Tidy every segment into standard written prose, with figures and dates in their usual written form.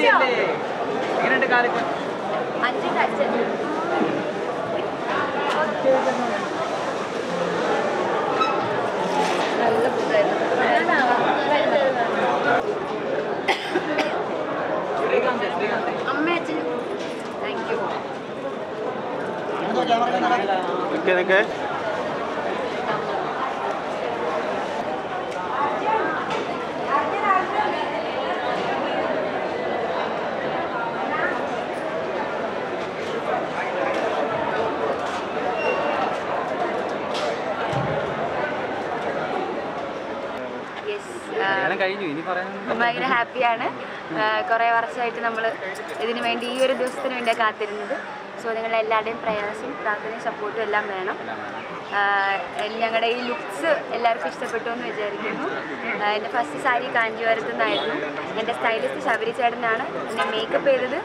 എങ്ങനെയുണ്ട് കാലൊക്കെ? നല്ല ഫുഡായിരുന്നു. അമ്മ അച്ഛൻ താങ്ക് യു. ഭയങ്കര ഹാപ്പിയാണ്. കുറേ വർഷമായിട്ട് നമ്മൾ ഇതിനു വേണ്ടി ഈ ഒരു ദിവസത്തിന് വേണ്ടിയാണ് കാത്തിരുന്നത്. സോ നിങ്ങളുടെ എല്ലാവരുടെയും പ്രയാസവും പ്രാർത്ഥനയും സപ്പോർട്ടും എല്ലാം വേണം. ഞങ്ങളുടെ ഈ ലുക്സ് എല്ലാവർക്കും ഇഷ്ടപ്പെട്ടു എന്ന് വിചാരിക്കുന്നു. എൻ്റെ ഫസ്റ്റ് സാരി കാഞ്ചീപുരത്തു നിന്നായിരുന്നു. എൻ്റെ സ്റ്റൈലിസ്റ്റ് ശബരി ചേട്ടനാണ്. എന്നെ മേക്കപ്പ് ചെയ്തത്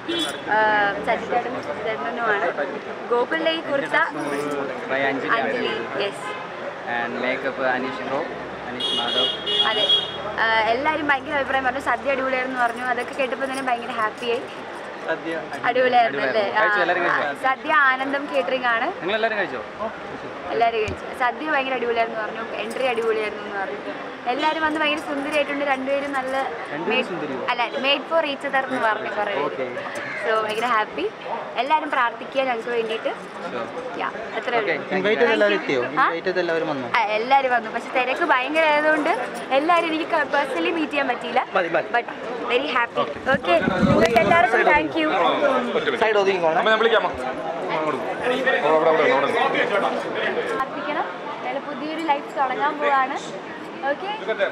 ചേട്ടനുമാണ്. ഗോകുലിൻ്റെ ഈ കുർത്ത അഞ്ജലി. യെസ്. അതെ, എല്ലാവരും ഭയങ്കര അഭിപ്രായം പറഞ്ഞു. സദ്യ അടിപൊളിയായിരുന്നു പറഞ്ഞു. അതൊക്കെ കേട്ടപ്പോൾ തന്നെ ഭയങ്കര ഹാപ്പിയായി. അടിപൊളിയായിരുന്നു അല്ലേ? സദ്യ ആനന്ദം കേറ്ററിംഗ് ആണ്. എല്ലാവരും കഴിച്ചു. സദ്യ ഭയങ്കര അടിപൊളിയായിരുന്നു പറഞ്ഞു. എൻട്രി അടിപൊളിയായിരുന്നു എന്ന് പറഞ്ഞു. എല്ലാവരും വന്ന് ഭയങ്കര സുന്ദരിയായിട്ടുണ്ട്. രണ്ടുപേരും നല്ല മെയ്ഡ് ഫോർ ഈച്ച് അതർ എന്ന് പറഞ്ഞു കുറേ പേര്. സോ ഭയങ്കര ഹാപ്പി. എല്ലാവരും പ്രാർത്ഥിക്കുക ഞങ്ങൾക്ക് വേണ്ടിയിട്ട്. എല്ലാവരും വന്നു. പക്ഷെ തിരക്ക് ഭയങ്കര ആയതുകൊണ്ട് എല്ലാവരും എനിക്ക് പേഴ്സണലി മീറ്റ് ചെയ്യാൻ പറ്റിയില്ല. But very happy. ഓക്കെ, നിങ്ങൾക്ക് എല്ലാവർക്കും താങ്ക് യു. പ്രാർത്ഥിക്കണം. ഞങ്ങൾ പുതിയൊരു ലൈഫ് തുടങ്ങാൻ പോവാണ്. ഓക്കെ, അതെ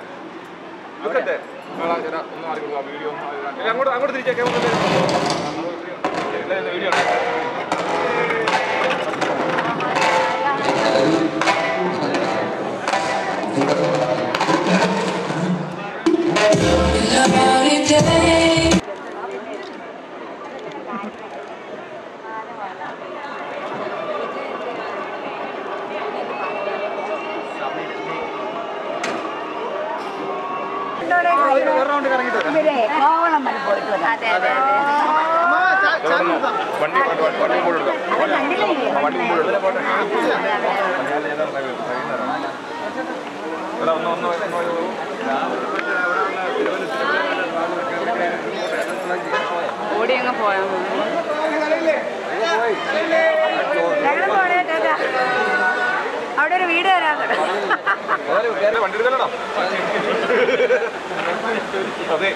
അതെ ഓടി അങ്ങ് പോയാ ഞങ്ങൾ പോണേ. അവിടെ ഒരു വീട് വരാൻ അതെ